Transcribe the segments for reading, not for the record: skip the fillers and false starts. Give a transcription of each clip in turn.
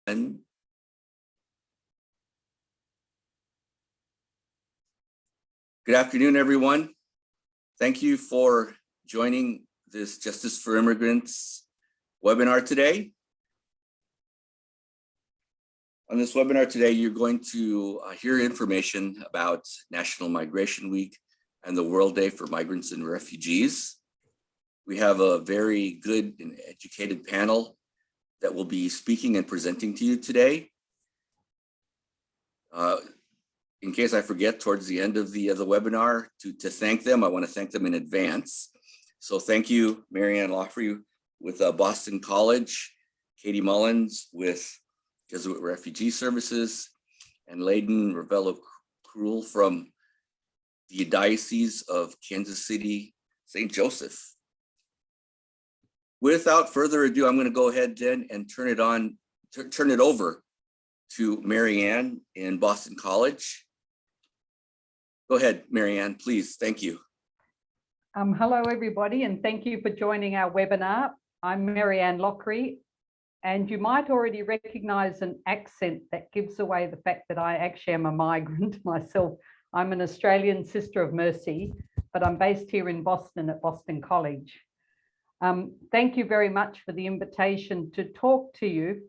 And good afternoon, everyone. Thank you for joining this Justice for Immigrants webinar today. On this webinar today, you're going to hear information about National Migration Week and the World Day for Migrants and Refugees. We have a very good and educated panel that will be speaking and presenting to you today. In case I forget towards the end of the webinar to thank them, I want to thank them in advance. So thank you, Marianne Loughery with Boston College, Katie Mullins with Jesuit Refugee Services, and Layden Ravello-Krull from the Diocese of Kansas City, St. Joseph. Without further ado, I'm going to go ahead then and turn it over to Marianne in Boston College. Go ahead, Marianne, please. Thank you. Hello, everybody, and thank you for joining our webinar. I'm Marianne Loughery, and you might already recognize an accent that gives away the fact that I actually am a migrant myself. I'm an Australian Sister of Mercy, but I'm based here in Boston at Boston College. Thank you very much for the invitation to talk to you.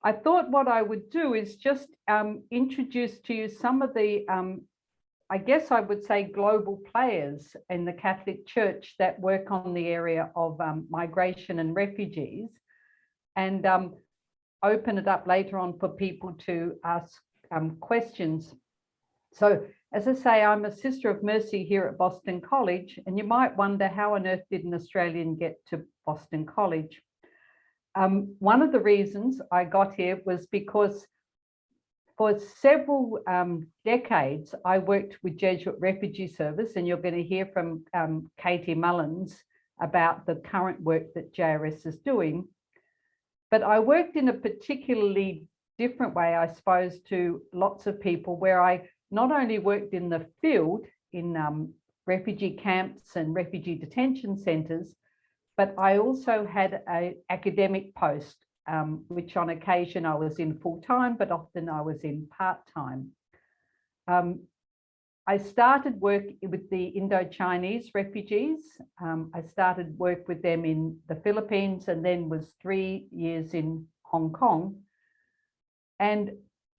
I thought what I would do is just introduce to you some of the, I guess I would say, global players in the Catholic Church that work on the area of migration and refugees, and open it up later on for people to ask questions. So, as I say, I'm a Sister of Mercy here at Boston College, and you might wonder how on earth did an Australian get to Boston College? One of the reasons I got here was because for several decades, I worked with Jesuit Refugee Service, and you're going to hear from Katie Mullins about the current work that JRS is doing. But I worked in a particularly different way, I suppose, to lots of people, where I not only worked in the field in refugee camps and refugee detention centres, but I also had an academic post, which on occasion I was in full-time, but often I was in part-time. I started work with the Indo-Chinese refugees. I started work with them in the Philippines and then was 3 years in Hong Kong. And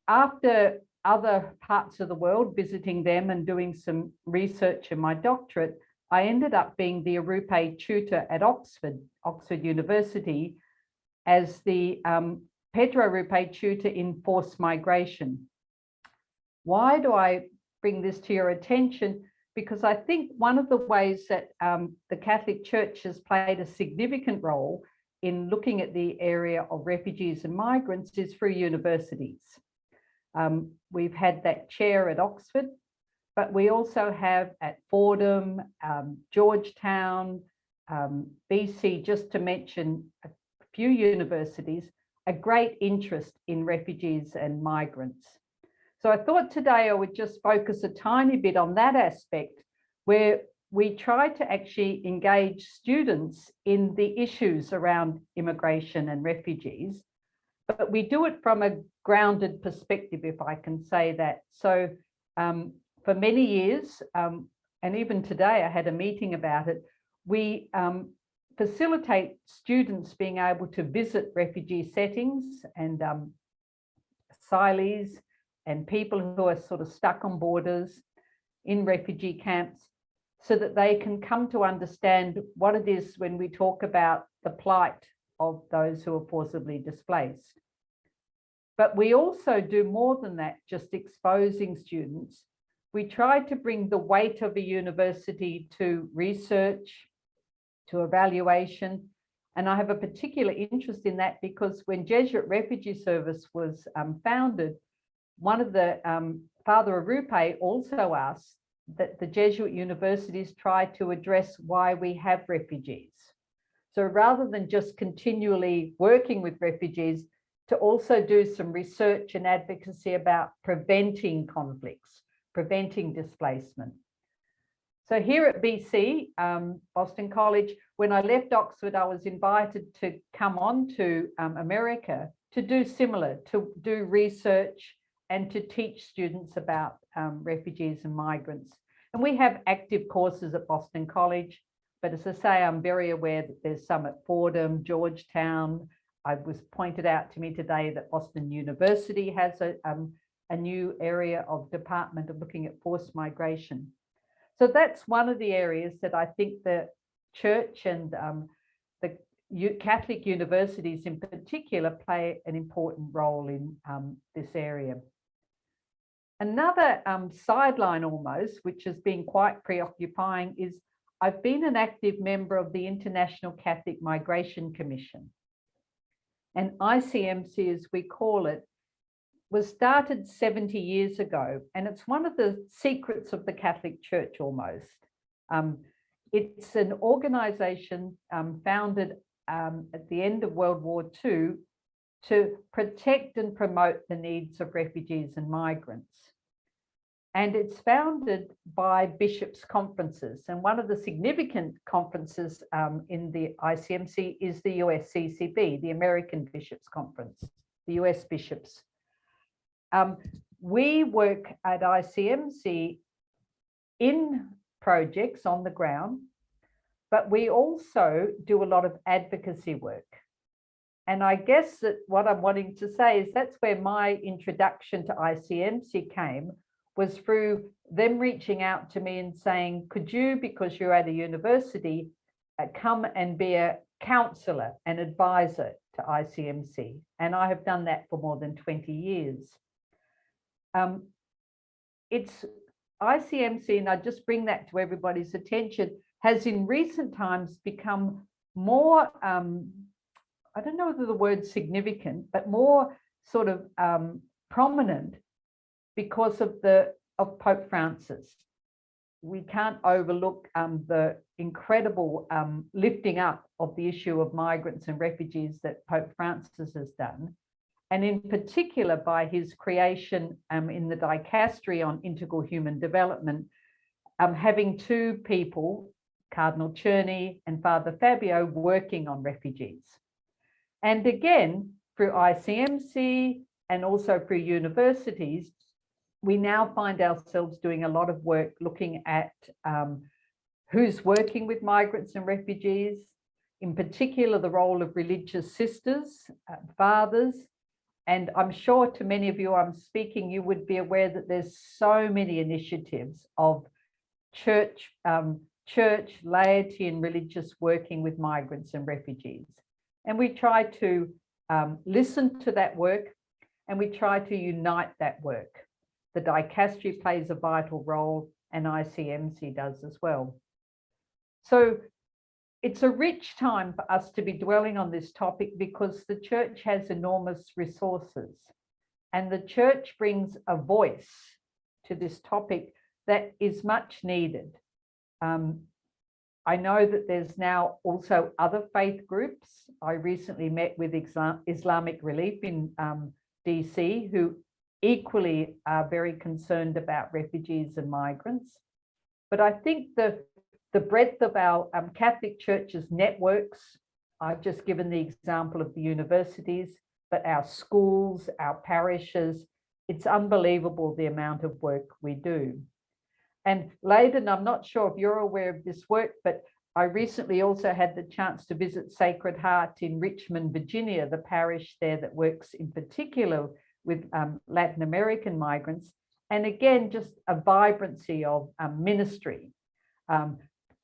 after other parts of the world, visiting them and doing some research in my doctorate, I ended up being the Arupe tutor at Oxford University as the Pedro Arupe tutor in forced migration. Why do I bring this to your attention? Because I think one of the ways that the Catholic Church has played a significant role in looking at the area of refugees and migrants is through universities. We've had that chair at Oxford, but we also have at Fordham, Georgetown, BC, just to mention a few universities, a great interest in refugees and migrants. So I thought today I would just focus a tiny bit on that aspect, where we try to actually engage students in the issues around immigration and refugees, but we do it from a grounded perspective, if I can say that. So for many years, and even today I had a meeting about it, we facilitate students being able to visit refugee settings and asylees and people who are sort of stuck on borders in refugee camps, so that they can come to understand what it is when we talk about the plight of those who are forcibly displaced. But we also do more than that, just exposing students. We try to bring the weight of a university to research, to evaluation. And I have a particular interest in that because when Jesuit Refugee Service was founded, one of the Father Arupe also asked that the Jesuit universities try to address why we have refugees. So rather than just continually working with refugees, to also do some research and advocacy about preventing conflicts, preventing displacement. So here at BC, Boston College, when I left Oxford, I was invited to come on to America to do similar, to do research and to teach students about refugees and migrants. And we have active courses at Boston College, but as I say, I'm very aware that there's some at Fordham, Georgetown. It was pointed out to me today that Boston University has a new area of department of looking at forced migration. So that's one of the areas that I think the church and the Catholic universities in particular play an important role in this area. Another sideline almost, which has been quite preoccupying, is I've been an active member of the International Catholic Migration Commission. And ICMC, as we call it, was started 70 years ago, and it's one of the secrets of the Catholic Church almost. It's an organization founded at the end of World War II to protect and promote the needs of refugees and migrants. And it's founded by bishops' conferences. And one of the significant conferences in the ICMC is the USCCB, the American Bishops' Conference, the US bishops. We work at ICMC in projects on the ground, but we also do a lot of advocacy work. And I guess that what I'm wanting to say is that's where my introduction to ICMC came, was through them reaching out to me and saying, could you, because you're at a university, come and be a counselor and advisor to ICMC? And I have done that for more than 20 years. It's ICMC, and I just bring that to everybody's attention, has in recent times become more, I don't know whether the word significant, but more sort of prominent because of Pope Francis. We can't overlook the incredible lifting up of the issue of migrants and refugees that Pope Francis has done. And in particular by his creation in the dicastery on integral human development, having two people, Cardinal Czerny and Father Fabio, working on refugees. And again, through ICMC and also through universities, we now find ourselves doing a lot of work looking at who's working with migrants and refugees, in particular the role of religious sisters, fathers. And I'm sure to many of you I'm speaking, you would be aware that there's so many initiatives of church, laity and religious working with migrants and refugees. And we try to listen to that work, and we try to unite that work. The dicastery plays a vital role, and ICMC does as well. So it's a rich time for us to be dwelling on this topic because the church has enormous resources, and the church brings a voice to this topic that is much needed. I know that there's now also other faith groups. I recently met with Islamic Relief in DC, who equally are very concerned about refugees and migrants. But I think the breadth of our Catholic Church's networks, I've just given the example of the universities, but our schools, our parishes, it's unbelievable the amount of work we do. And Layden, I'm not sure if you're aware of this work, but I recently also had the chance to visit Sacred Heart in Richmond, Virginia, the parish there that works in particular with Latin American migrants. And again, just a vibrancy of ministry,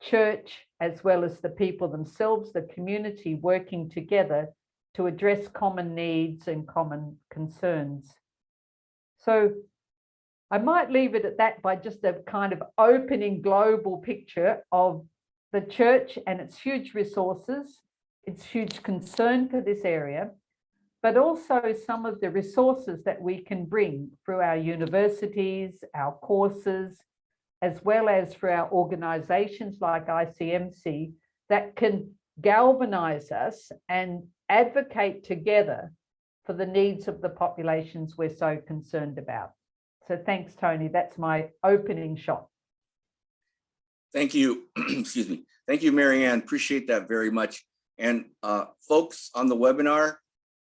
church, as well as the people themselves, the community working together to address common needs and common concerns. So I might leave it at that by just a kind of opening global picture of the church and its huge resources, its huge concern for this area, but also some of the resources that we can bring through our universities, our courses, as well as for our organizations like ICMC that can galvanize us and advocate together for the needs of the populations we're so concerned about. So thanks, Tony. That's my opening shot. Thank you. Excuse me. Thank you, Marianne. Appreciate that very much. And folks on the webinar,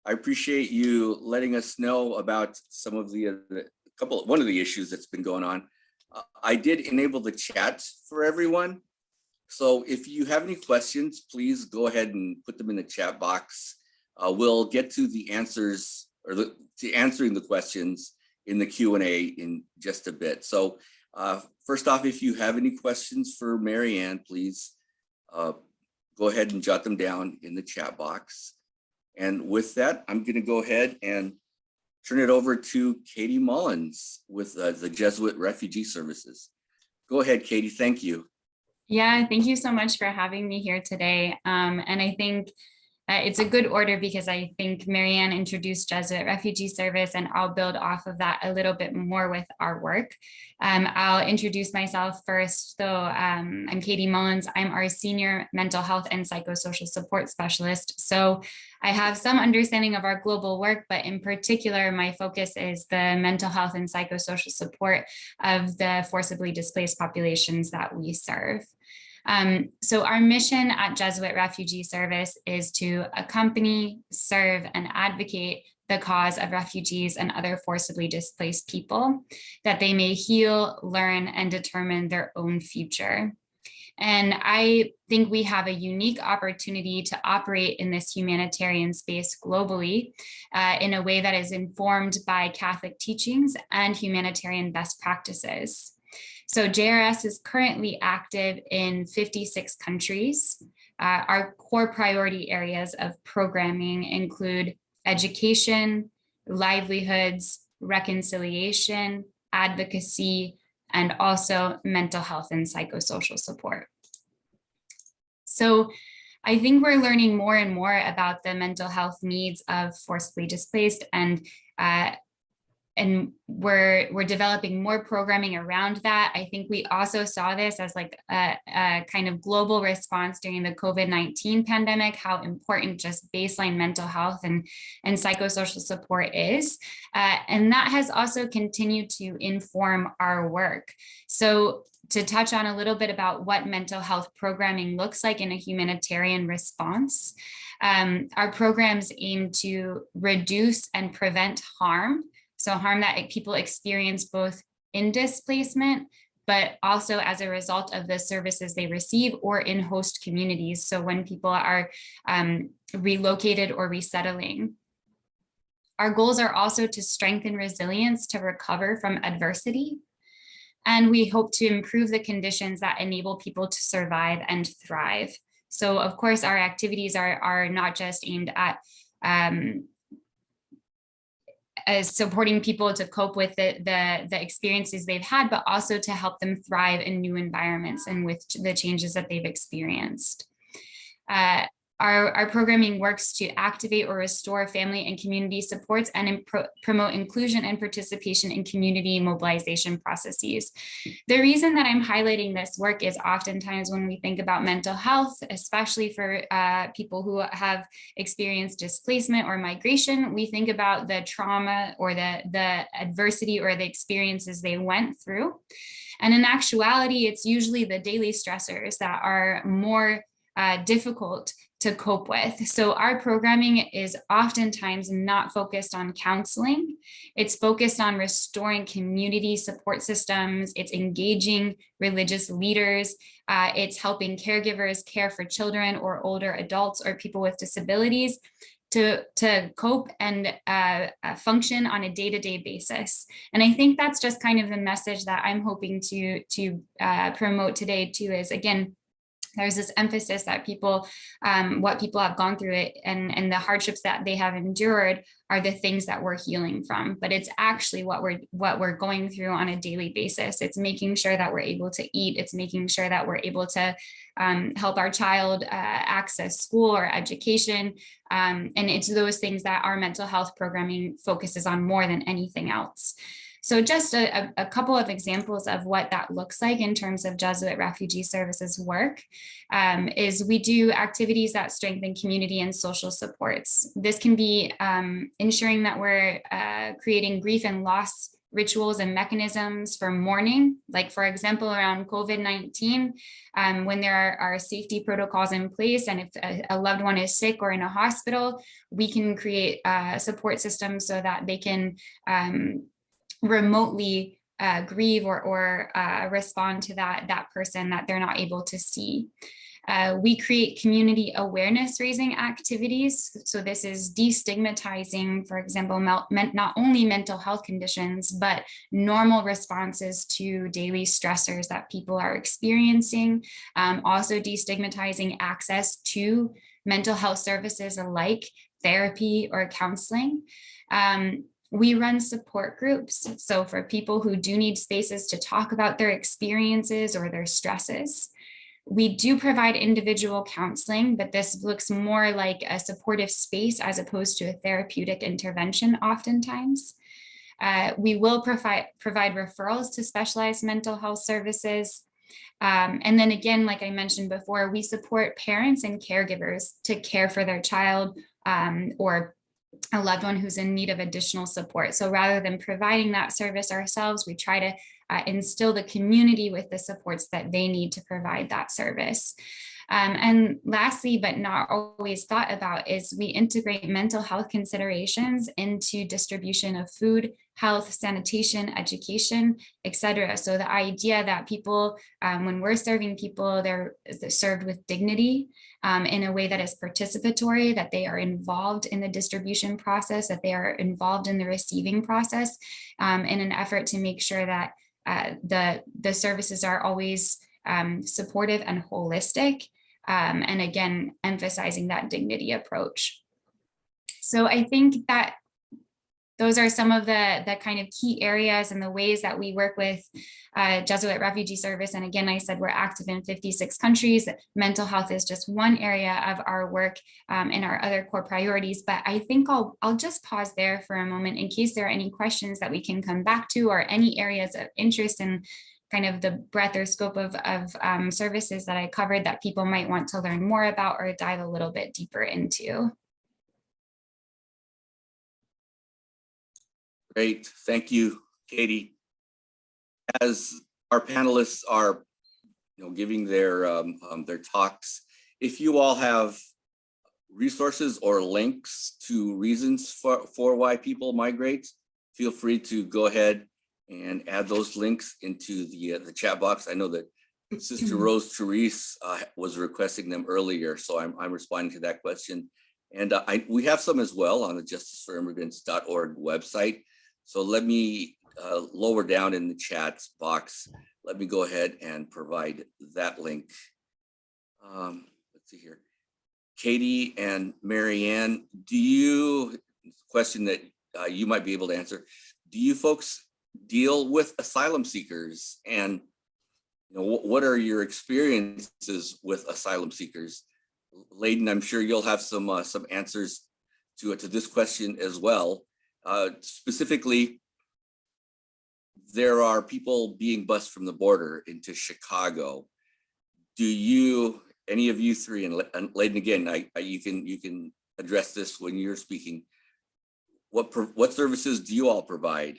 I appreciate you letting us know about some of one of the issues that's been going on. I did enable the chat for everyone. So if you have any questions, please go ahead and put them in the chat box. We'll get to the answers or to answering the questions in the Q&A in just a bit. So first off, if you have any questions for Mary Ann, please go ahead and jot them down in the chat box. And with that, I'm going to go ahead and turn it over to Katie Mullins with the Jesuit Refugee Services. Go ahead, Katie. Thank you. Yeah, thank you so much for having me here today. And I think it's a good order because I think Mary Ann introduced Jesuit Refugee Service, and I'll build off of that a little bit more with our work. I'll introduce myself first, though. I'm Katie Mullins. I'm our Senior Mental Health and Psychosocial Support Specialist. So I have some understanding of our global work, but in particular, my focus is the mental health and psychosocial support of the forcibly displaced populations that we serve. So our mission at Jesuit Refugee Service is to accompany, serve, and advocate the cause of refugees and other forcibly displaced people, that they may heal, learn, and determine their own future. And I think we have a unique opportunity to operate in this humanitarian space globally in a way that is informed by Catholic teachings and humanitarian best practices. So JRS is currently active in 56 countries. Our core priority areas of programming include education, livelihoods, reconciliation, advocacy, and also mental health and psychosocial support. So I think we're learning more and more about the mental health needs of forcibly displaced, and we're developing more programming around that. I think we also saw this as like a kind of global response during the COVID-19 pandemic, how important just baseline mental health and psychosocial support is. And that has also continued to inform our work. So to touch on a little bit about what mental health programming looks like in a humanitarian response, our programs aim to reduce and prevent harm. So harm that people experience both in displacement, but also as a result of the services they receive or in host communities. So when people are relocated or resettling. Our goals are also to strengthen resilience to recover from adversity. And we hope to improve the conditions that enable people to survive and thrive. So of course, our activities are not just aimed at as supporting people to cope with the experiences they've had, but also to help them thrive in new environments and with the changes that they've experienced. Our programming works to activate or restore family and community supports and promote inclusion and participation in community mobilization processes. The reason that I'm highlighting this work is oftentimes when we think about mental health, especially for people who have experienced displacement or migration, we think about the trauma or the adversity or the experiences they went through. And in actuality, it's usually the daily stressors that are more difficult to cope with. So our programming is oftentimes not focused on counseling. It's focused on restoring community support systems. It's engaging religious leaders. It's helping caregivers care for children or older adults or people with disabilities to cope and function on a day-to-day basis. And I think that's just kind of the message that I'm hoping to promote today too, is again, there's this emphasis that people, what people have gone through it and the hardships that they have endured are the things that we're healing from, but it's actually what we're going through on a daily basis. It's making sure that we're able to eat. It's making sure that we're able to help our child access school or education. And it's those things that our mental health programming focuses on more than anything else. So just a couple of examples of what that looks like in terms of Jesuit Refugee Services work is we do activities that strengthen community and social supports. This can be ensuring that we're creating grief and loss rituals and mechanisms for mourning, like for example, around COVID-19, when there are safety protocols in place, and if a loved one is sick or in a hospital, we can create a support system so that they can remotely grieve or respond to that person that they're not able to see. We create community awareness raising activities. So this is destigmatizing, for example, not only mental health conditions, but normal responses to daily stressors that people are experiencing. Also destigmatizing access to mental health services alike, therapy or counseling. We run support groups. So for people who do need spaces to talk about their experiences or their stresses. We do provide individual counseling, but this looks more like a supportive space as opposed to a therapeutic intervention oftentimes. We will provide referrals to specialized mental health services. And then again, like I mentioned before, we support parents and caregivers to care for their child or a loved one who's in need of additional support. So rather than providing that service ourselves, we try to instill the community with the supports that they need to provide that service. And lastly, but not always thought about, is we integrate mental health considerations into distribution of food, health, sanitation, education, etc. So the idea that people, when we're serving people, they're served with dignity in a way that is participatory, that they are involved in the distribution process, that they are involved in the receiving process, in an effort to make sure that the services are always supportive and holistic, and again, emphasizing that dignity approach. So I think that those are some of the kind of key areas and the ways that we work with Jesuit Refugee Service. And again, I said we're active in 56 countries. Mental health is just one area of our work and our other core priorities. But I think I'll just pause there for a moment in case there are any questions that we can come back to, or any areas of interest in kind of the breadth or scope of services that I covered that people might want to learn more about or dive a little bit deeper into. Great, thank you, Katie. As our panelists are, giving their talks, if you all have resources or links to reasons for why people migrate, feel free to go ahead and add those links into the chat box. I know that Sister Rose Therese was requesting them earlier, so I'm responding to that question. And we have some as well on the justiceforimmigrants.org website. So let me lower down in the chat box. Let me go ahead and provide that link. Let's see here. Katie and Marianne, question that you might be able to answer. Do you folks deal with asylum seekers? And what are your experiences with asylum seekers? Layden, I'm sure you'll have some answers to this question as well. Specifically, there are people being bused from the border into Chicago. Do any of you three, and Layden again, you can address this when you're speaking. What services do you all provide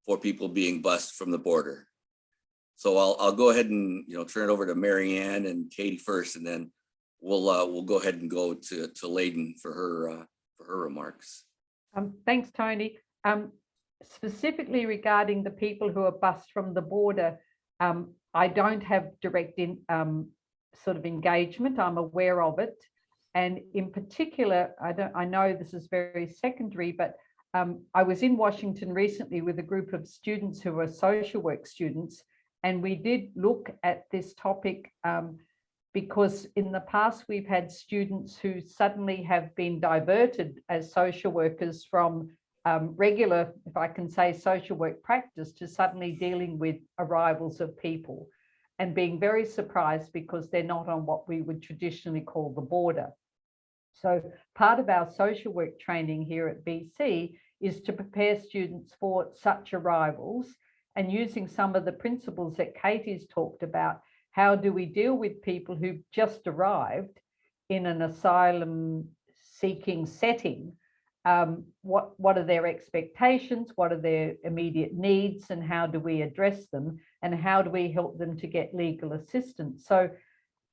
for people being bused from the border? So I'll go ahead and turn it over to Marianne and Katie first, and then we'll go ahead and go to Layden for her remarks. Thanks, Tony. Specifically regarding the people who are bused from the border, I don't have direct sort of engagement. I'm aware of it, and in particular, I know this is very secondary, but I was in Washington recently with a group of students who are social work students, and we did look at this topic because in the past we've had students who suddenly have been diverted as social workers from regular, if I can say, social work practice to suddenly dealing with arrivals of people and being very surprised because they're not on what we would traditionally call the border. So part of our social work training here at BC is to prepare students for such arrivals, and using some of the principles that Katie's talked about. How do we deal with people who've just arrived in an asylum seeking setting what are their expectations, what are their immediate needs, and how do we address them, and how do we help them to get legal assistance. So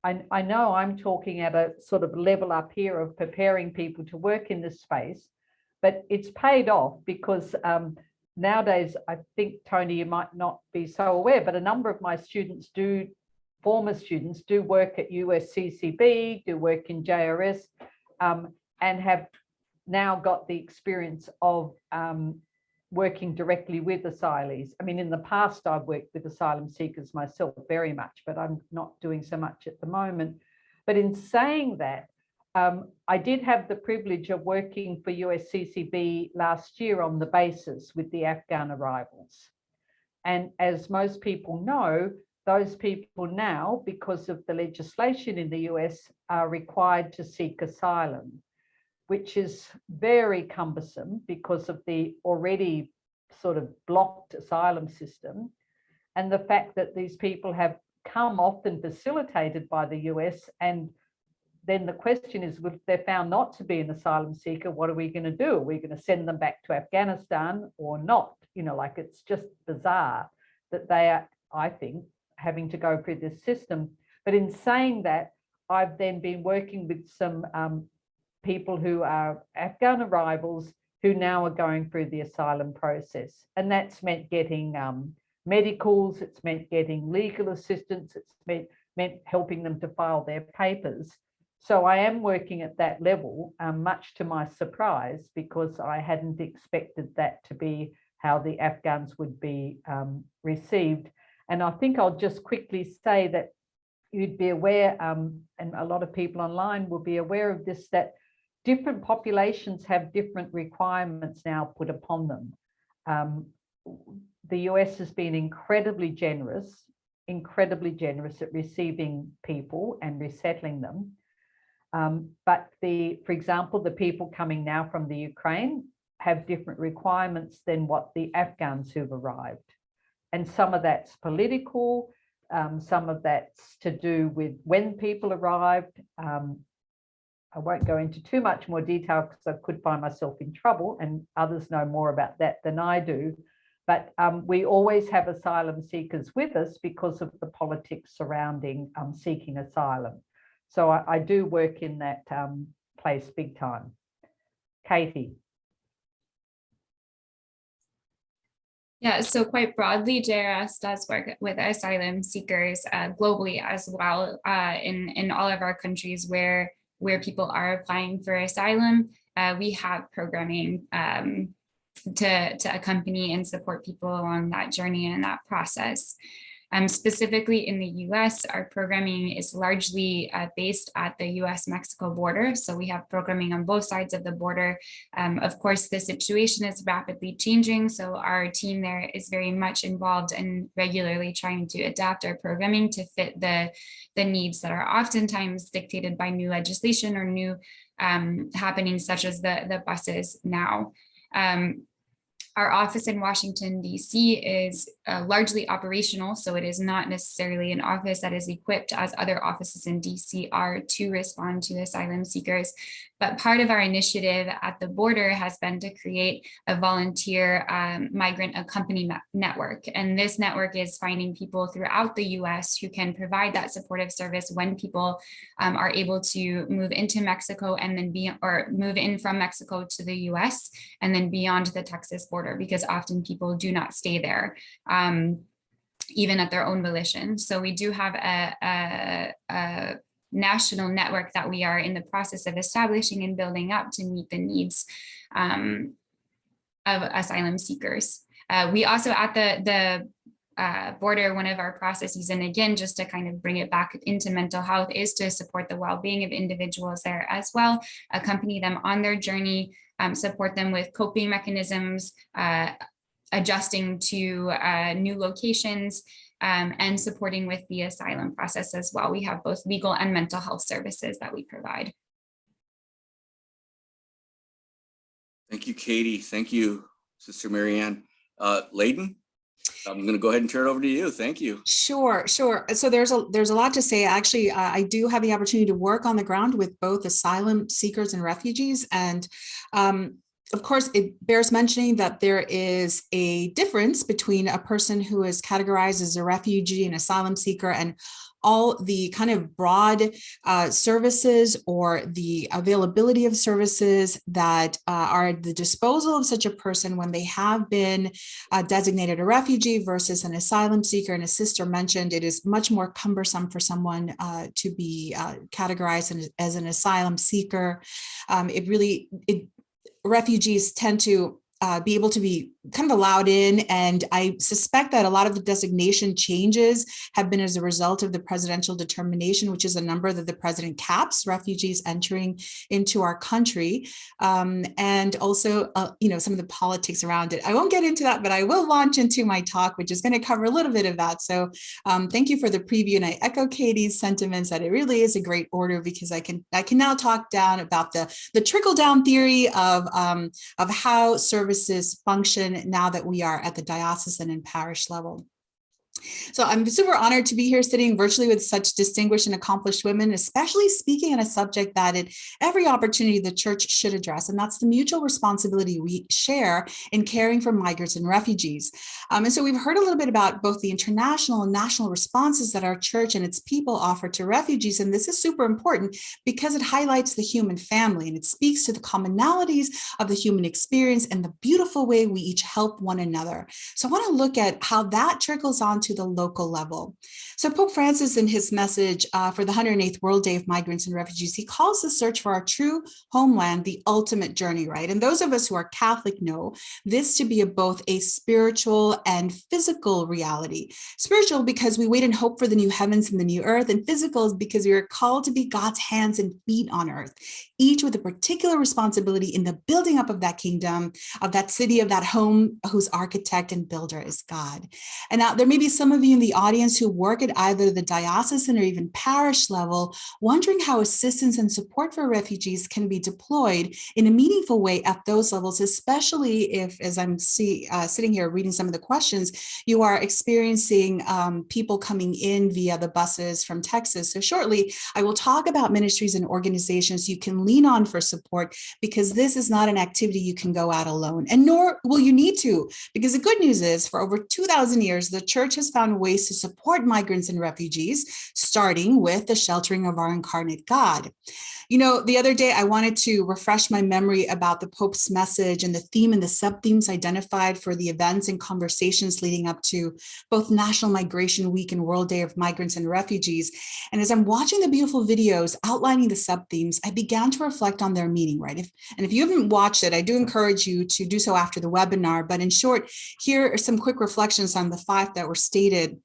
I know I'm talking at a sort of level up here of preparing people to work in this space, but it's paid off because nowadays, I think, Tony, you might not be so aware, but a number of my students former students do work at USCCB, do work in JRS, and have now got the experience of working directly with asylees. I mean, in the past, I've worked with asylum seekers myself very much, but I'm not doing so much at the moment. But in saying that, I did have the privilege of working for USCCB last year on the basis with the Afghan arrivals. And as most people know, those people now, because of the legislation in the US, are required to seek asylum, which is very cumbersome because of the already sort of blocked asylum system. And the fact that these people have come often facilitated by the US, and then the question is, if they're found not to be an asylum seeker, what are we going to do? Are we going to send them back to Afghanistan or not? You know, like, it's just bizarre that they are, I think, having to go through this system. But in saying that, I've then been working with some people who are Afghan arrivals who now are going through the asylum process. And that's meant getting medicals, it's meant getting legal assistance, it's meant helping them to file their papers. So I am working at that level, much to my surprise, because I hadn't expected that to be how the Afghans would be received. And I think I'll just quickly say that you'd be aware, and a lot of people online will be aware of this, that different populations have different requirements now put upon them. The US has been incredibly generous at receiving people and resettling them. But for example, the people coming now from the Ukraine have different requirements than what the Afghans who've arrived. And some of that's political, some of that's to do with when people arrived. I won't go into too much more detail because I could find myself in trouble, and others know more about that than I do. But we always have asylum seekers with us because of the politics surrounding seeking asylum. So I do work in that place big time. Katie. Yeah, so quite broadly, JRS does work with asylum seekers globally as well, in all of our countries where people are applying for asylum. We have programming to accompany and support people along that journey and that process. Specifically in the US, our programming is largely based at the US-Mexico border. So we have programming on both sides of the border. Of course, the situation is rapidly changing. So our team there is very much involved and regularly trying to adapt our programming to fit the needs that are oftentimes dictated by new legislation or new happenings, such as the buses now. Our office in Washington, D.C. is largely operational, so it is not necessarily an office that is equipped as other offices in D.C. are to respond to asylum seekers. But part of our initiative at the border has been to create a volunteer migrant accompaniment network. And this network is finding people throughout the U.S. who can provide that supportive service when people are able to move into Mexico and then move in from Mexico to the U.S. and then beyond the Texas border, because often people do not stay there, even at their own volition. So we do have a national network that we are in the process of establishing and building up to meet the needs of asylum seekers. We also at the border, one of our processes, and again, just to kind of bring it back into mental health, is to support the well-being of individuals there as well, accompany them on their journey, support them with coping mechanisms, adjusting to new locations, and supporting with the asylum process as well. We have both legal and mental health services that we provide. Thank you, Katie. Thank you, Sister Marianne. Layden, I'm going to go ahead and turn it over to you. Thank you. Sure. So there's a lot to say. Actually, I do have the opportunity to work on the ground with both asylum seekers and refugees, and Of course, it bears mentioning that there is a difference between a person who is categorized as a refugee and asylum seeker and all the kind of broad services or the availability of services that are at the disposal of such a person when they have been designated a refugee versus an asylum seeker. And as Sister mentioned, it is much more cumbersome for someone to be categorized as an asylum seeker. Refugees tend to be able to be kind of allowed in. And I suspect that a lot of the designation changes have been as a result of the presidential determination, which is a number that the president caps refugees entering into our country. And also, some of the politics around it. I won't get into that, but I will launch into my talk, which is going to cover a little bit of that. So thank you for the preview. And I echo Katie's sentiments that it really is a great order, because I can now talk down about the trickle down theory of how services function now that we are at the diocesan and parish level. So I'm super honored to be here sitting virtually with such distinguished and accomplished women, especially speaking on a subject that at every opportunity the church should address, and that's the mutual responsibility we share in caring for migrants and refugees. And so we've heard a little bit about both the international and national responses that our church and its people offer to refugees, and this is super important because it highlights the human family and it speaks to the commonalities of the human experience and the beautiful way we each help one another. So I want to look at how that trickles on to the local level. So Pope Francis, in his message for the 108th World Day of Migrants and Refugees, he calls the search for our true homeland the ultimate journey, right? And those of us who are Catholic know this to be both a spiritual and physical reality. Spiritual because we wait and hope for the new heavens and the new earth, and physical because we are called to be God's hands and feet on earth, each with a particular responsibility in the building up of that kingdom, of that city, of that home whose architect and builder is God. And now there may be some of you in the audience who work at either the diocesan or even parish level, wondering how assistance and support for refugees can be deployed in a meaningful way at those levels, especially if, as I'm sitting here reading some of the questions, you are experiencing people coming in via the buses from Texas. So shortly, I will talk about ministries and organizations you can lean on for support, because this is not an activity you can go out alone, and nor will you need to, because the good news is for over 2,000 years, the church has found ways to support migrants and refugees, starting with the sheltering of our incarnate God. You know, the other day I wanted to refresh my memory about the Pope's message and the theme and the sub-themes identified for the events and conversations leading up to both National Migration Week and World Day of Migrants and Refugees. And as I'm watching the beautiful videos outlining the sub-themes, I began to reflect on their meaning, right? If you haven't watched it, I do encourage you to do so after the webinar. But in short, here are some quick reflections on the 5 that were stated.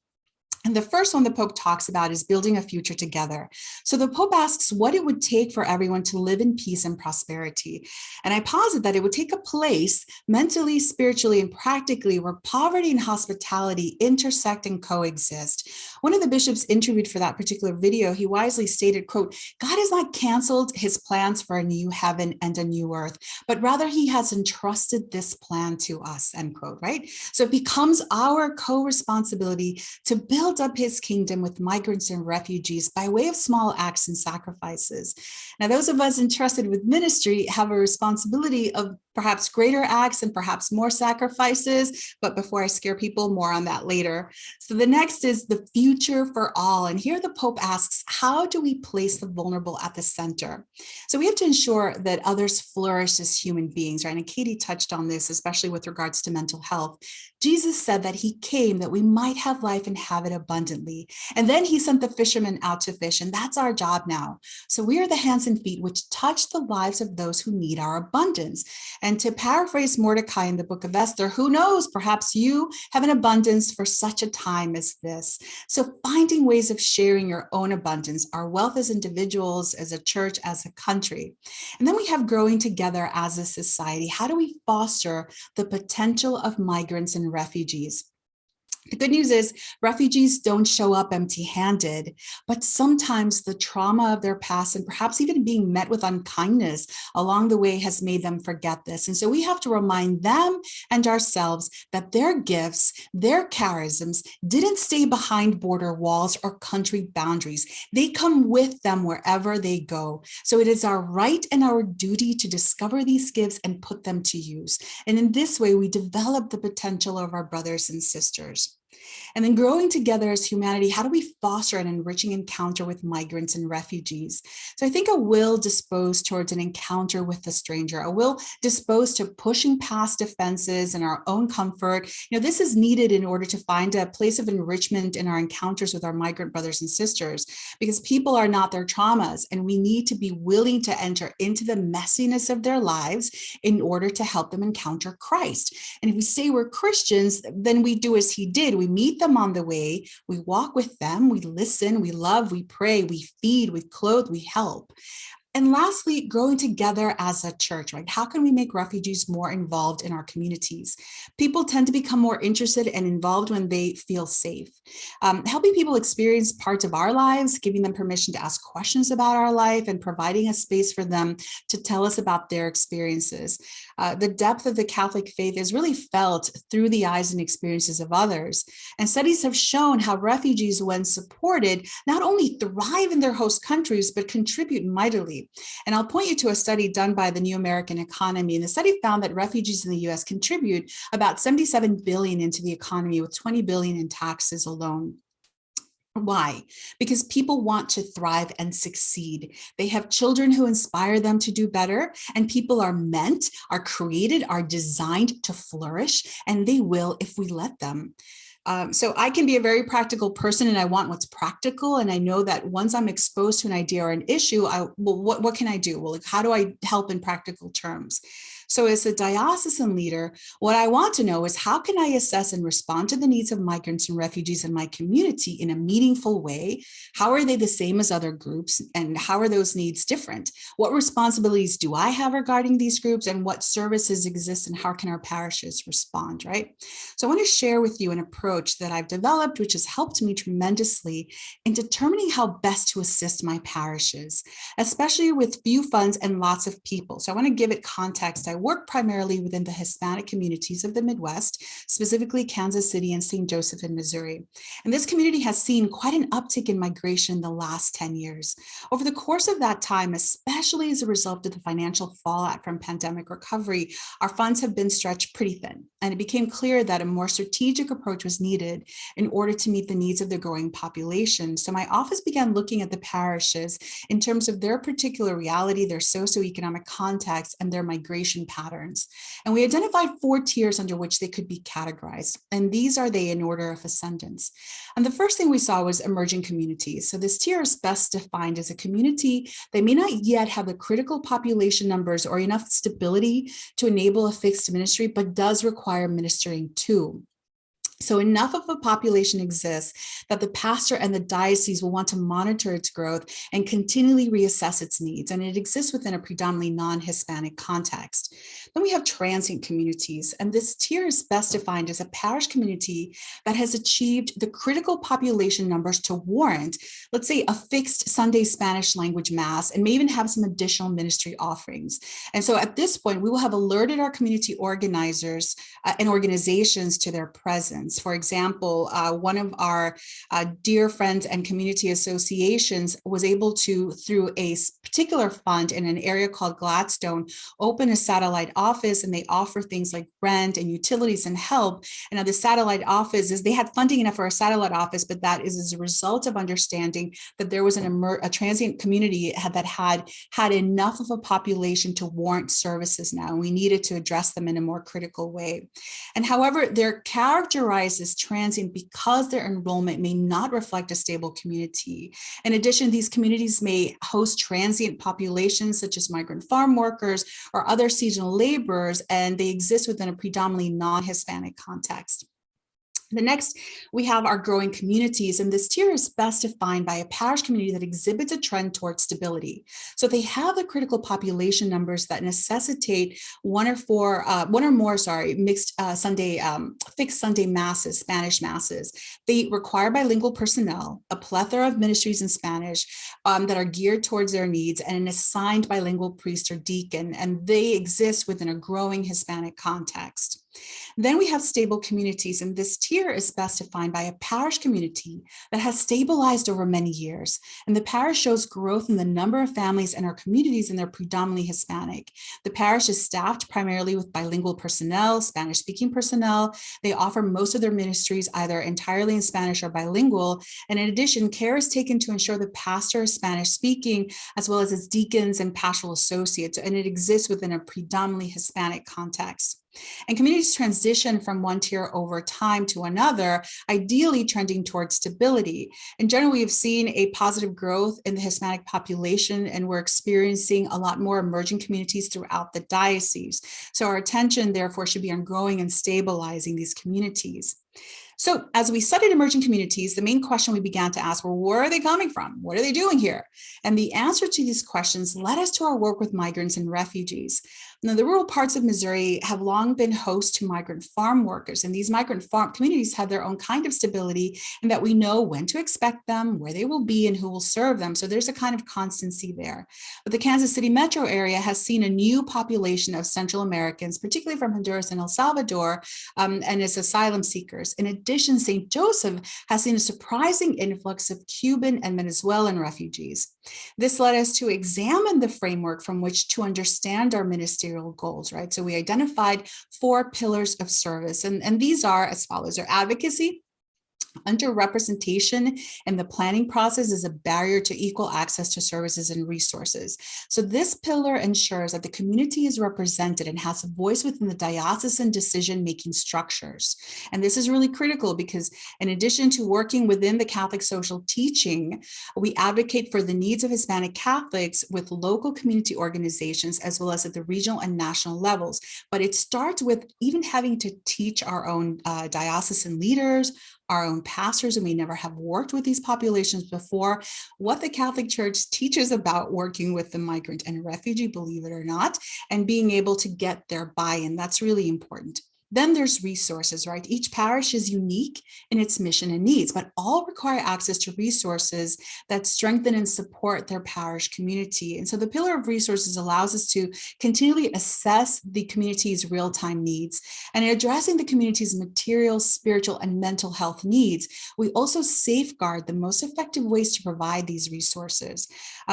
And the first one the Pope talks about is building a future together. So the Pope asks what it would take for everyone to live in peace and prosperity. And I posit that it would take a place mentally, spiritually, and practically where poverty and hospitality intersect and coexist. One of the bishops interviewed for that particular video, he wisely stated, quote, "God has not canceled his plans for a new heaven and a new earth, but rather he has entrusted this plan to us," end quote, right? So it becomes our co-responsibility to build up his kingdom with migrants and refugees by way of small acts and sacrifices. Now, those of us entrusted with ministry have a responsibility of perhaps greater acts and perhaps more sacrifices. But before I scare people, more on that later. So the next is the future for all. And here the Pope asks, how do we place the vulnerable at the center? So we have to ensure that others flourish as human beings, right? And Katie touched on this, especially with regards to mental health. Jesus said that he came that we might have life and have it abundantly. And then he sent the fishermen out to fish, and that's our job now. So we are the hands and feet which touch the lives of those who need our abundance. And to paraphrase Mordecai in the book of Esther, who knows, perhaps you have an abundance for such a time as this. So finding ways of sharing your own abundance, our wealth as individuals, as a church, as a country. And then we have growing together as a society. How do we foster the potential of migrants and refugees? The good news is refugees don't show up empty-handed, but sometimes the trauma of their past and perhaps even being met with unkindness along the way has made them forget this. And so we have to remind them and ourselves that their gifts, their charisms didn't stay behind border walls or country boundaries. They come with them wherever they go. So it is our right and our duty to discover these gifts and put them to use. And in this way, we develop the potential of our brothers and sisters. And then growing together as humanity, how do we foster an enriching encounter with migrants and refugees? So I think a will disposed towards an encounter with the stranger, a will disposed to pushing past defenses and our own comfort. This is needed in order to find a place of enrichment in our encounters with our migrant brothers and sisters, because people are not their traumas, and we need to be willing to enter into the messiness of their lives in order to help them encounter Christ. And if we say we're Christians, then we do as he did. We meet them on the way, we walk with them, we listen, we love, we pray, we feed, we clothe, we help. And lastly, growing together as a church, right? How can we make refugees more involved in our communities? People tend to become more interested and involved when they feel safe. Helping people experience parts of our lives, giving them permission to ask questions about our life, and providing a space for them to tell us about their experiences. The depth of the Catholic faith is really felt through the eyes and experiences of others. And studies have shown how refugees, when supported, not only thrive in their host countries, but contribute mightily. And I'll point you to a study done by the New American Economy. And the study found that refugees in the US contribute about 77 billion into the economy, with 20 billion in taxes alone. Why? Because people want to thrive and succeed. They have children who inspire them to do better, and people are meant, are created, are designed to flourish, and they will if we let them. So I can be a very practical person, and I want what's practical. And I know that once I'm exposed to an idea or an issue, what can I do? Well, how do I help in practical terms? So as a diocesan leader, what I want to know is, how can I assess and respond to the needs of migrants and refugees in my community in a meaningful way? How are they the same as other groups? And how are those needs different? What responsibilities do I have regarding these groups, and what services exist, and how can our parishes respond, right? So I want to share with you an approach that I've developed, which has helped me tremendously in determining how best to assist my parishes, especially with few funds and lots of people. So I want to give it context. I work primarily within the Hispanic communities of the Midwest, specifically Kansas City and St. Joseph in Missouri. And this community has seen quite an uptick in migration in the last 10 years. Over the course of that time, especially as a result of the financial fallout from pandemic recovery, our funds have been stretched pretty thin. And it became clear that a more strategic approach was needed in order to meet the needs of the growing population. So my office began looking at the parishes in terms of their particular reality, their socioeconomic context, and their migration patterns. And we identified 4 tiers under which they could be categorized. And these are they in order of ascendance. And the first thing we saw was emerging communities. So this tier is best defined as a community that may not yet have the critical population numbers or enough stability to enable a fixed ministry, but does require ministering to. So enough of a population exists that the pastor and the diocese will want to monitor its growth and continually reassess its needs. And it exists within a predominantly non-Hispanic context. Then we have transient communities. And this tier is best defined as a parish community that has achieved the critical population numbers to warrant, let's say, a fixed Sunday Spanish language mass, and may even have some additional ministry offerings. And so at this point, we will have alerted our community organizers and organizations to their presence. For example, one of our dear friends and community associations was able to, through a particular fund in an area called Gladstone, open a satellite office, and they offer things like rent and utilities and help. And now the satellite office is, they had funding enough for a satellite office, but that is as a result of understanding that there was a transient community that had enough of a population to warrant services now, and we needed to address them in a more critical way. And however, they're characterized as transient because their enrollment may not reflect a stable community. In addition, these communities may host transient populations such as migrant farm workers or other seasonal laborers, and they exist within a predominantly non-Hispanic context. The next, we have our growing communities, and this tier is best defined by a parish community that exhibits a trend towards stability. So they have the critical population numbers that necessitate one or more, mixed fixed Sunday masses, Spanish masses. They require bilingual personnel, a plethora of ministries in Spanish that are geared towards their needs, and an assigned bilingual priest or deacon, and they exist within a growing Hispanic context. Then we have stable communities, and this tier is best defined by a parish community that has stabilized over many years. And the parish shows growth in the number of families in our communities, and they're predominantly Hispanic. The parish is staffed primarily with bilingual personnel, Spanish-speaking personnel. They offer most of their ministries either entirely in Spanish or bilingual. And in addition, care is taken to ensure the pastor is Spanish-speaking, as well as its deacons and pastoral associates, and it exists within a predominantly Hispanic context. And communities transition from one tier over time to another, ideally trending towards stability. And generally, we've seen a positive growth in the Hispanic population, and we're experiencing a lot more emerging communities throughout the diocese. So our attention, therefore, should be on growing and stabilizing these communities. So as we studied emerging communities, the main question we began to ask were, where are they coming from? What are they doing here? And the answer to these questions led us to our work with migrants and refugees. Now, the rural parts of Missouri have long been host to migrant farm workers, and these migrant farm communities have their own kind of stability in that we know when to expect them, where they will be, and who will serve them. So there's a kind of constancy there. But the Kansas City metro area has seen a new population of Central Americans, particularly from Honduras and El Salvador, and its asylum seekers. In addition, St. Joseph has seen a surprising influx of Cuban and Venezuelan refugees. This led us to examine the framework from which to understand our ministerial goals, right? So we identified 4 pillars of service, and these are as follows: our advocacy. Underrepresentation in the planning process is a barrier to equal access to services and resources. So this pillar ensures that the community is represented and has a voice within the diocesan decision-making structures. And this is really critical because in addition to working within the Catholic social teaching, we advocate for the needs of Hispanic Catholics with local community organizations as well as at the regional and national levels. But it starts with even having to teach our own diocesan leaders, our own pastors, and we never have worked with these populations before, what the Catholic Church teaches about working with the migrant and refugee, believe it or not, and being able to get their buy-in. That's really important. Then there's resources, right? Each parish is unique in its mission and needs, but all require access to resources that strengthen and support their parish community. And so the pillar of resources allows us to continually assess the community's real-time needs. And in addressing the community's material, spiritual, and mental health needs, we also safeguard the most effective ways to provide these resources.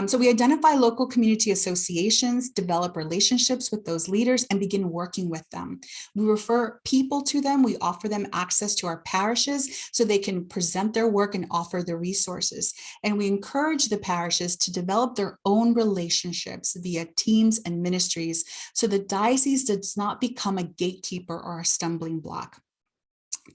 So we identify local community associations, develop relationships with those leaders, and begin working with them. We refer people to them. We offer them access to our parishes so they can present their work and offer the resources. And we encourage the parishes to develop their own relationships via teams and ministries so the diocese does not become a gatekeeper or a stumbling block.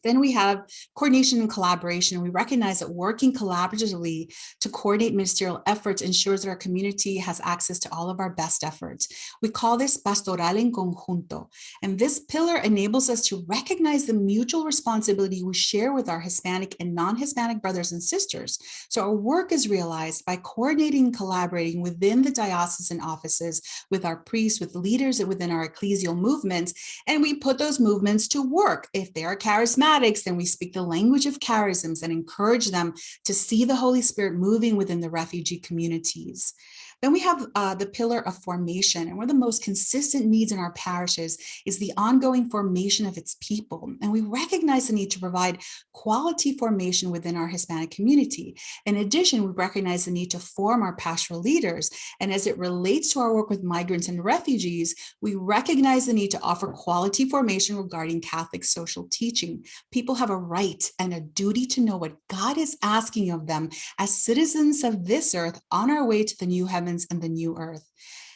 Then we have coordination and collaboration. We recognize that working collaboratively to coordinate ministerial efforts ensures that our community has access to all of our best efforts. We call this pastoral en conjunto. And this pillar enables us to recognize the mutual responsibility we share with our Hispanic and non-Hispanic brothers and sisters. So our work is realized by coordinating and collaborating within the diocesan offices, with our priests, with leaders within our ecclesial movements, and we put those movements to work. If they are charismatic, then we speak the language of charisms and encourage them to see the Holy Spirit moving within the refugee communities. Then we have the pillar of formation, and one of the most consistent needs in our parishes is the ongoing formation of its people. And we recognize the need to provide quality formation within our Hispanic community. In addition, we recognize the need to form our pastoral leaders. And as it relates to our work with migrants and refugees, we recognize the need to offer quality formation regarding Catholic social teaching. People have a right and a duty to know what God is asking of them as citizens of this earth on our way to the new heavens and the new earth.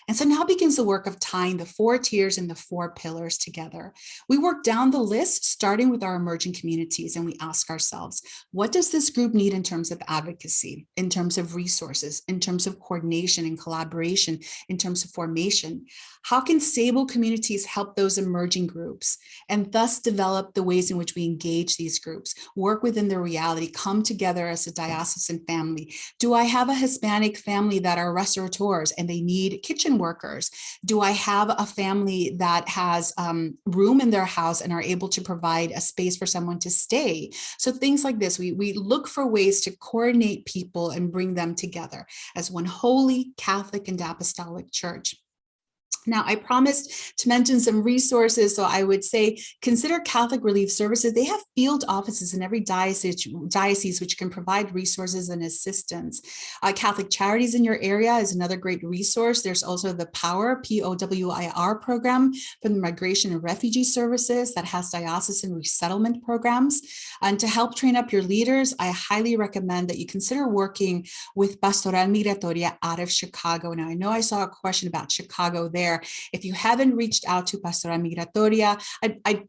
And so now begins the work of tying the 4 tiers and the 4 pillars together. We work down the list, starting with our emerging communities, and we ask ourselves, what does this group need in terms of advocacy, in terms of resources, in terms of coordination and collaboration, in terms of formation? How can stable communities help those emerging groups and thus develop the ways in which we engage these groups, work within their reality, come together as a diocesan family? Do I have a Hispanic family that are restaurateurs and they need kitchen workers? Do I have a family that has room in their house and are able to provide a space for someone to stay? So things like this, we look for ways to coordinate people and bring them together as one holy Catholic and apostolic church. Now, I promised to mention some resources, so I would say consider Catholic Relief Services. They have field offices in every diocese which can provide resources and assistance. Catholic Charities in your area is another great resource. There's also the POWIR, POWIR program from the Migration and Refugee Services that has diocesan resettlement programs. And to help train up your leaders, I highly recommend that you consider working with Pastoral Migratoria out of Chicago. Now, I know I saw a question about Chicago there. If you haven't reached out to Pastoral Migratoria, I'd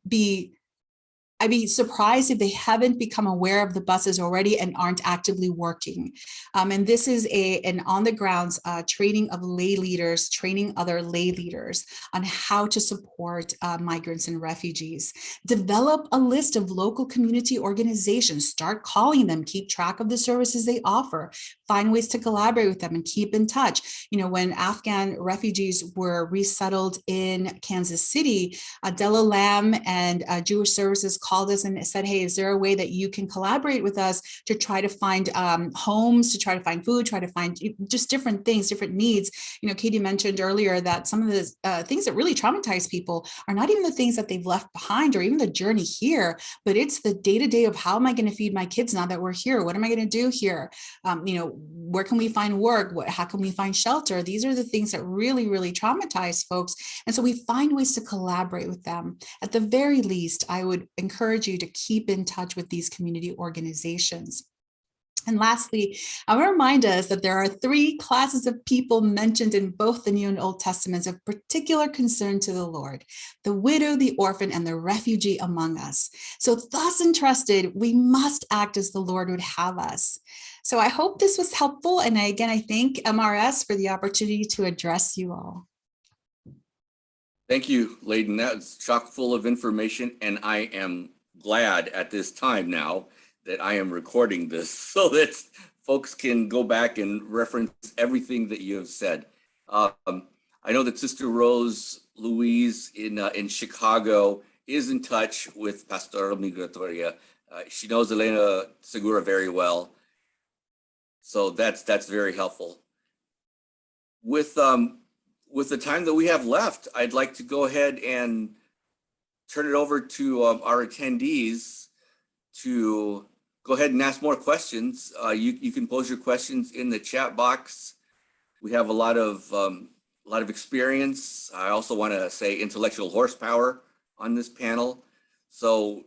be surprised if they haven't become aware of the buses already and aren't actively working. And this is an on-the-ground training of lay leaders, training other lay leaders on how to support migrants and refugees. Develop a list of local community organizations, start calling them, keep track of the services they offer, find ways to collaborate with them and keep in touch. You know, when Afghan refugees were resettled in Kansas City, Della Lamb and Jewish Services called us and said, hey, is there a way that you can collaborate with us to try to find homes, to try to find food, try to find just different things, different needs? You know, Katie mentioned earlier that some of the things that really traumatize people are not even the things that they've left behind or even the journey here, but it's the day-to-day of how am I going to feed my kids now that we're here? What am I going to do here? You know, where can we find work? How can we find shelter? These are the things that really, really traumatize folks. And so we find ways to collaborate with them. At the very least, I would encourage you to keep in touch with these community organizations. And lastly, I want to remind us that there are 3 classes of people mentioned in both the New and Old Testaments of particular concern to the Lord: the widow, the orphan, and the refugee among us. So thus entrusted, we must act as the Lord would have us. So I hope this was helpful. And I thank MRS for the opportunity to address you all. Thank you, Layden. That's chock full of information, and I am glad at this time now that I am recording this so that folks can go back and reference everything that you have said. I know that Sister Rose Louise in Chicago is in touch with Pastoral Migratoria. She knows Elena Segura very well, so that's very helpful. With the time that we have left, I'd like to go ahead and turn it over to our attendees to go ahead and ask more questions. You can pose your questions in the chat box. We have a lot of experience. I also want to say intellectual horsepower on this panel. So,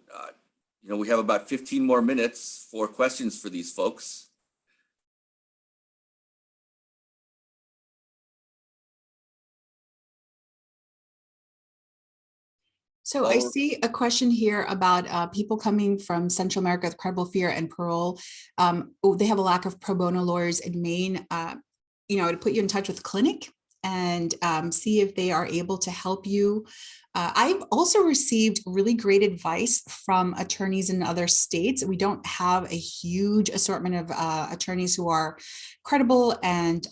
you know, we have about 15 more minutes for questions for these folks. So I see a question here about people coming from Central America with credible fear and parole. They have a lack of pro bono lawyers in Maine. You know, to put you in touch with Clinic and see if they are able to help you. I've also received really great advice from attorneys in other states. We don't have a huge assortment of attorneys who are credible and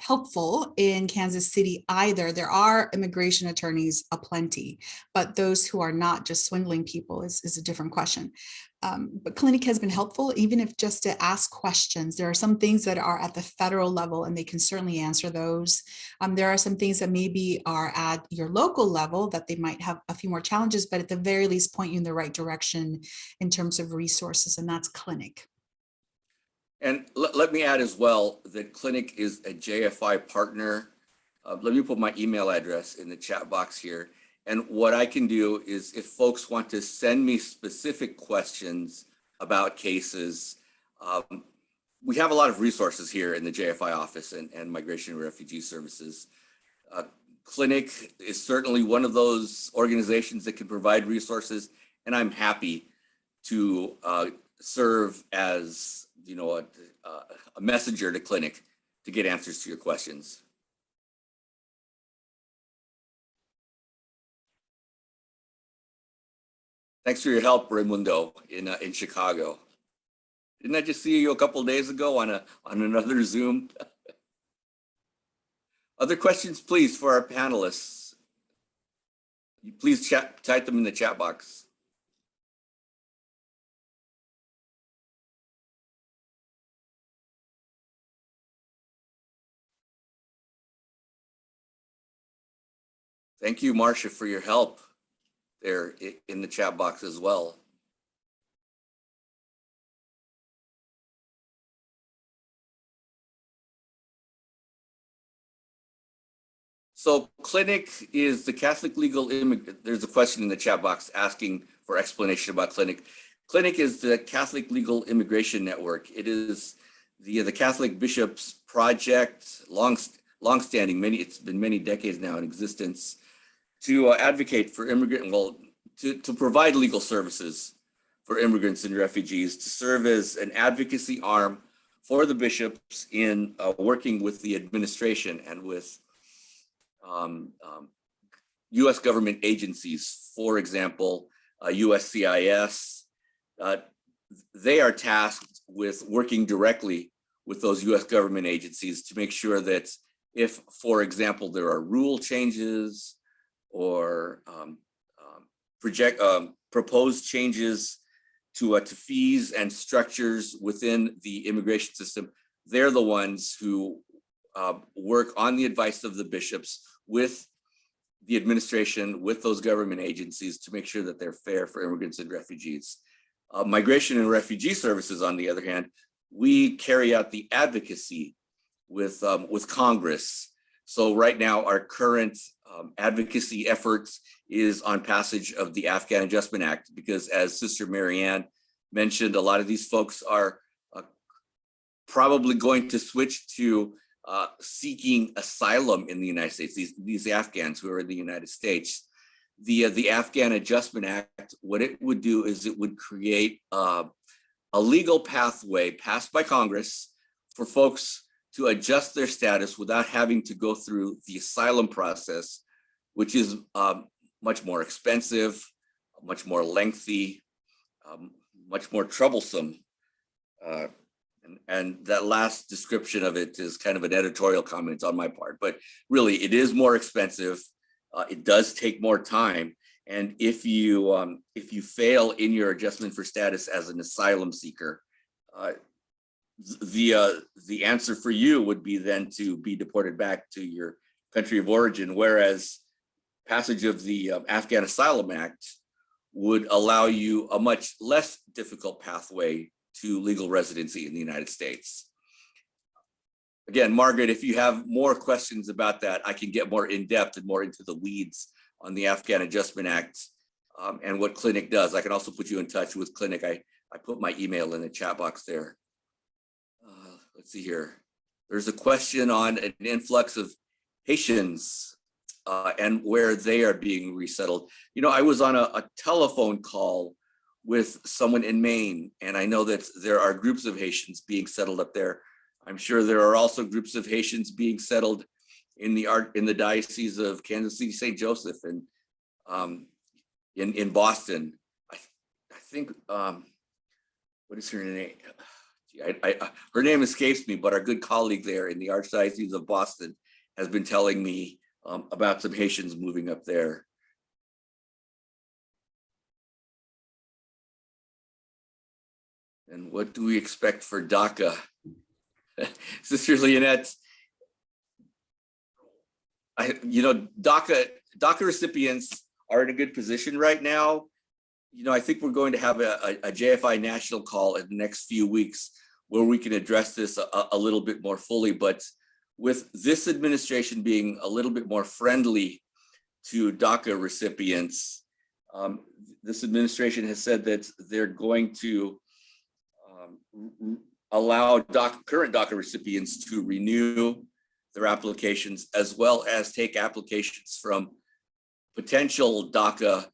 helpful in Kansas City either. There are immigration attorneys aplenty, but those who are not just swindling people is a different question. But Clinic has been helpful, even if just to ask questions. There are some things that are at the federal level and they can certainly answer those. There are some things that maybe are at your local level that they might have a few more challenges, but at the very least point you in the right direction in terms of resources, and that's Clinic. And let me add as well that Clinic is a JFI partner. Let me put my email address in the chat box here. And what I can do is if folks want to send me specific questions about cases, we have a lot of resources here in the JFI office and Migration and Refugee Services. Clinic is certainly one of those organizations that can provide resources, and I'm happy to serve as, you know, a messenger to Clinic to get answers to your questions. Thanks for your help, Raimundo, in Chicago. Didn't I just see you a couple days ago on another Zoom? Other questions, please, for our panelists. Please type them in the chat box. Thank you, Marcia, for your help there in the chat box as well. So Clinic is the Catholic Legal Immigrant. There's a question in the chat box asking for explanation about Clinic. Clinic is the Catholic Legal Immigration Network. It is the Catholic Bishops Project, long-standing, it's been many decades now in existence, to advocate for to provide legal services for immigrants and refugees, to serve as an advocacy arm for the bishops in working with the administration and with U.S. government agencies, for example, USCIS. They are tasked with working directly with those U.S. government agencies to make sure that if, for example, there are rule changes or proposed changes to fees and structures within the immigration system, they're the ones who work on the advice of the bishops with the administration, with those government agencies to make sure that they're fair for immigrants and refugees. Migration and Refugee Services, on the other hand, we carry out the advocacy with Congress. So right now, our current advocacy efforts is on passage of the Afghan Adjustment Act, because as Sister Marianne mentioned, a lot of these folks are probably going to switch to seeking asylum in the United States, these Afghans who are in the United States. The Afghan Adjustment Act, what it would do is it would create a legal pathway passed by Congress for folks to adjust their status without having to go through the asylum process, which is much more expensive, much more lengthy, much more troublesome. And that last description of it is kind of an editorial comment on my part, but really it is more expensive. It does take more time. And if you fail in your adjustment for status as an asylum seeker, the answer for you would be then to be deported back to your country of origin, whereas passage of the Afghan Asylum Act would allow you a much less difficult pathway to legal residency in the United States. Again, Margaret, if you have more questions about that, I can get more in depth and more into the weeds on the Afghan Adjustment Act and what Clinic does. I can also put you in touch with Clinic. I put my email in the chat box there. Let's see here. There's a question on an influx of Haitians and where they are being resettled. You know, I was on a telephone call with someone in Maine, and I know that there are groups of Haitians being settled up there. I'm sure there are also groups of Haitians being settled in the Diocese of Kansas City, St. Joseph, and in Boston. I think, what is her name? Her name escapes me, but our good colleague there in the Archdiocese of Boston has been telling me about some Haitians moving up there. And what do we expect for DACA? Sister Leonette, DACA recipients are in a good position right now. You know, I think we're going to have a JFI national call in the next few weeks where we can address this a little bit more fully. But with this administration being a little bit more friendly to DACA recipients, this administration has said that they're going to allow current DACA recipients to renew their applications, as well as take applications from potential DACA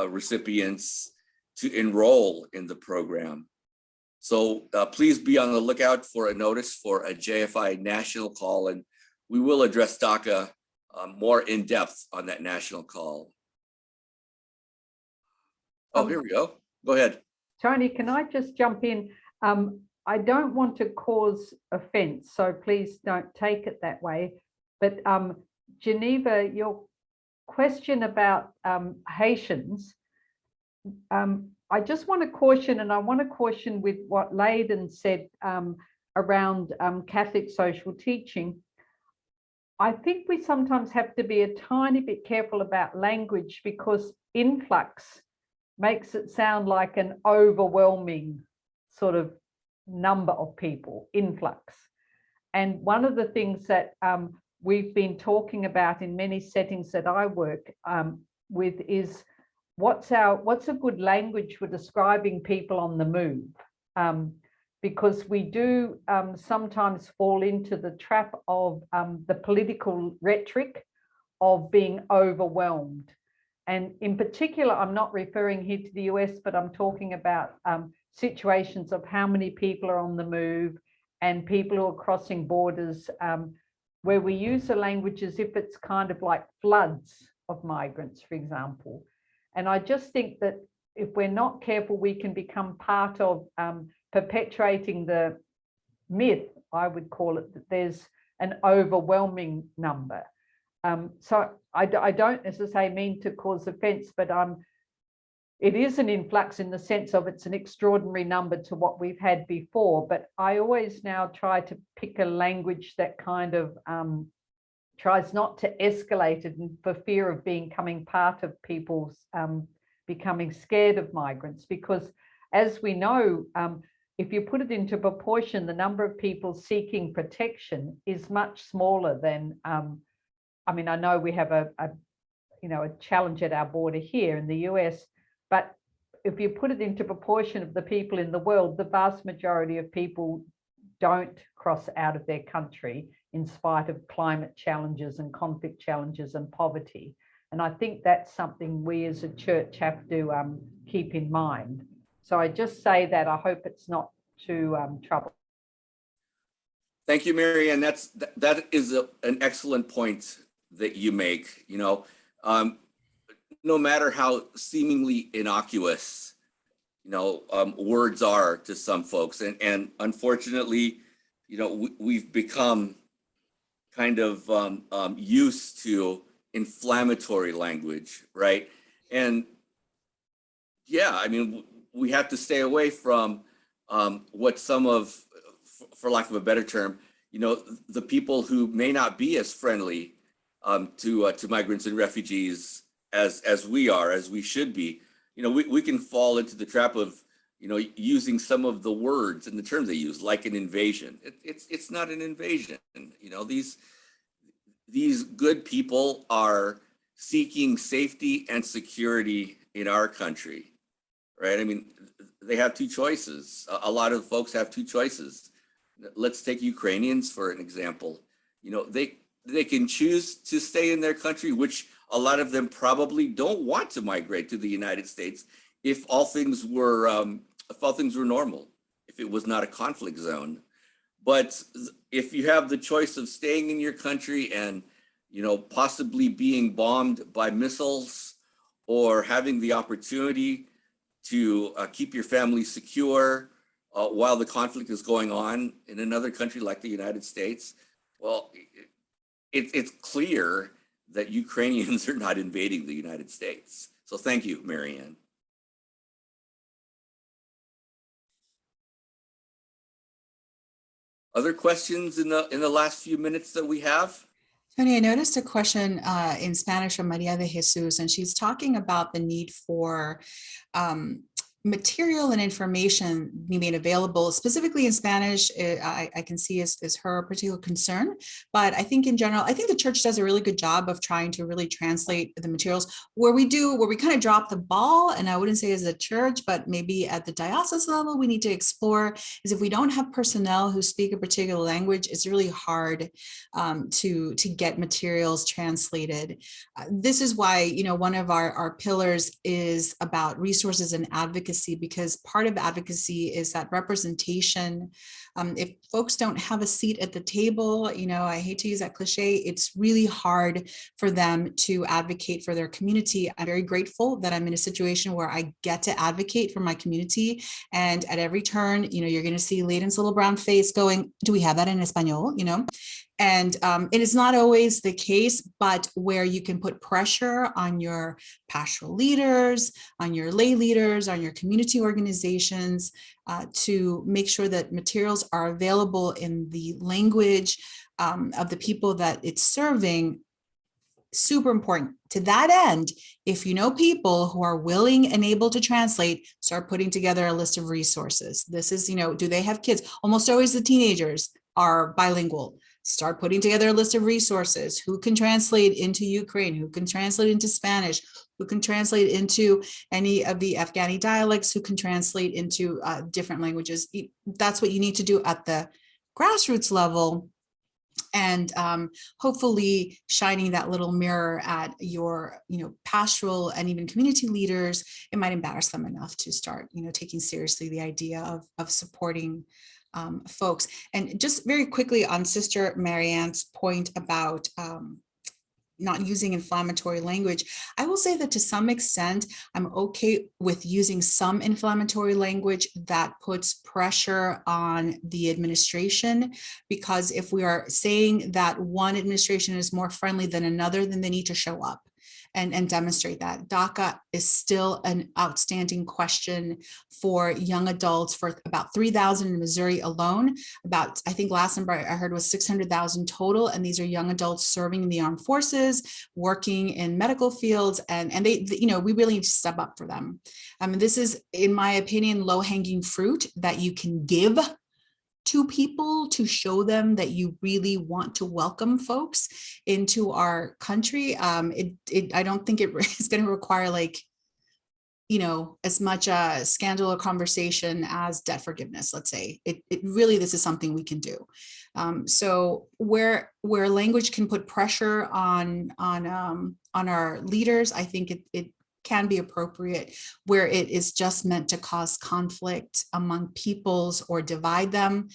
recipients to enroll in the program. So please be on the lookout for a notice for a JFI national call, and we will address DACA more in depth on that national call. Oh, here we go. Go ahead. Tony, can I just jump in? I don't want to cause offense, so please don't take it that way. But Geneva, your question about Haitians, I just want to caution, and I want to caution with what Layden said around Catholic social teaching. I think we sometimes have to be a tiny bit careful about language, because influx makes it sound like an overwhelming sort of number of people, influx. And one of the things that we've been talking about in many settings that I work with is what's a good language for describing people on the move? Because we do sometimes fall into the trap of the political rhetoric of being overwhelmed. And in particular, I'm not referring here to the US, but I'm talking about situations of how many people are on the move and people who are crossing borders, where we use the language as if it's kind of like floods of migrants, for example. And I just think that if we're not careful, we can become part of perpetuating the myth, I would call it, that there's an overwhelming number. So I don't, as I say, mean to cause offense, but it is an influx in the sense of it's an extraordinary number to what we've had before. But I always now try to pick a language that kind of tries not to escalate it, and for fear of becoming part of people's becoming scared of migrants. Because as we know, if you put it into proportion, the number of people seeking protection is much smaller than, I mean, I know we have a challenge at our border here in the US, but if you put it into proportion of the people in the world, the vast majority of people don't cross out of their country in spite of climate challenges and conflict challenges and poverty. And I think that's something we as a church have to keep in mind. So I just say that I hope it's not too trouble. Thank you, Marianne. That is an excellent point that you make. You know, no matter how seemingly innocuous, words are to some folks, and unfortunately, we've become kind of used to inflammatory language, right? And yeah, I mean, we have to stay away from what some of, for lack of a better term, the people who may not be as friendly to migrants and refugees as we are, as we should be. We can fall into the trap of using some of the words and the terms they use, like an invasion. It's not an invasion. These good people are seeking safety and security in our country, right? I mean, they have two choices. A lot of folks have two choices. Let's take Ukrainians for an example. They can choose to stay in their country, which a lot of them probably don't want to migrate to the United States if all things were normal, if it was not a conflict zone. But if you have the choice of staying in your country and possibly being bombed by missiles, or having the opportunity to keep your family secure while the conflict is going on in another country like the United States, well, it's clear that Ukrainians are not invading the United States. So thank you, Marianne. Other questions in the last few minutes that we have? Tony, I noticed a question in Spanish from Maria de Jesus, and she's talking about the need for material and information be made available, specifically in Spanish, I can see is her particular concern. But I think in general, I think the church does a really good job of trying to really translate the materials. Where we kind of drop the ball, and I wouldn't say as a church, but maybe at the diocese level, we need to explore, is if we don't have personnel who speak a particular language, it's really hard to get materials translated. This is why, you know, one of our pillars is about resources and advocacy, because part of advocacy is that representation. If folks don't have a seat at the table, you know, I hate to use that cliche, it's really hard for them to advocate for their community. I'm very grateful that I'm in a situation where I get to advocate for my community. And at every turn, you know, you're going to see Layden's little brown face going, do we have that in Espanol? You know, and it is not always the case, but where you can put pressure on your pastoral leaders, on your lay leaders, on your community organizations to make sure that materials are available in the language of the people that it's serving. Super important. To that end, if you know people who are willing and able to translate, start putting together a list of resources. This is, you know, do they have kids? Almost always the teenagers are bilingual. Start putting together a list of resources. Who can translate into Ukraine? Who can translate into Spanish? Who can translate into any of the Afghani dialects? Who can translate into different languages? That's what you need to do at the grassroots level. And hopefully shining that little mirror at your, you know, pastoral and even community leaders, it might embarrass them enough to start, you know, taking seriously the idea of supporting folks. And just very quickly on Sister Marianne's point about not using inflammatory language, I will say that to some extent, I'm okay with using some inflammatory language that puts pressure on the administration, because if we are saying that one administration is more friendly than another, then they need to show up and demonstrate that. DACA is still an outstanding question for young adults, for about 3,000 in Missouri alone. About, I think last number I heard was 600,000 total. And these are young adults serving in the armed forces, working in medical fields. And they, you know, we really need to step up for them. This is, in my opinion, low-hanging fruit that you can give to people to show them that you really want to welcome folks into our country. I don't think it is going to require, like, you know, as much a scandal or conversation as debt forgiveness, let's say. It really, this is something we can do. So where language can put pressure on our leaders, I think it can be appropriate. Where it is just meant to cause conflict among peoples or divide them,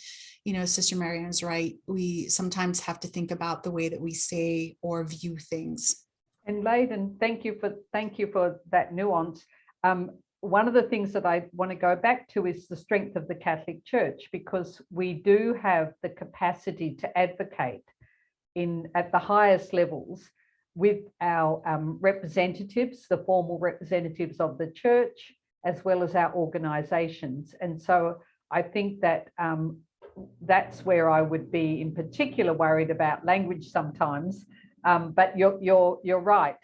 you know, Sister Marianne is right. We sometimes have to think about the way that we say or view things. And Layden, thank you for that nuance. One of the things that I want to go back to is the strength of the Catholic Church, because we do have the capacity to advocate at the highest levels with our representatives, the formal representatives of the church, as well as our organizations. And so I think that that's where I would be in particular worried about language sometimes. But you're right.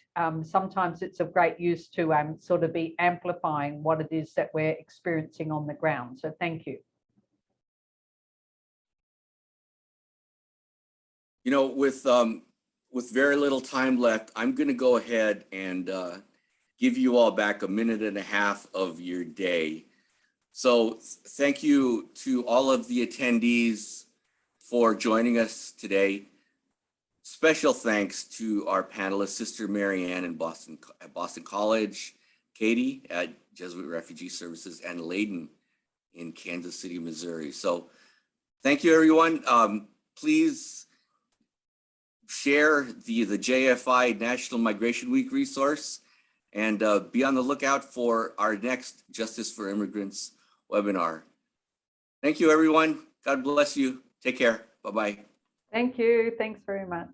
Sometimes it's of great use to sort of be amplifying what it is that we're experiencing on the ground. So thank you. You know, with very little time left, I'm going to go ahead and give you all back a minute and a half of your day. So thank you to all of the attendees for joining us today. Special thanks to our panelists, Sister Marianne at Boston College, Katie at Jesuit Refugee Services, and Layden in Kansas City, Missouri. So thank you, everyone. Please share the JFI National Migration Week resource, and be on the lookout for our next Justice for Immigrants webinar. Thank you, everyone. God bless you. Take care. Bye-bye. Thank you. Thanks very much.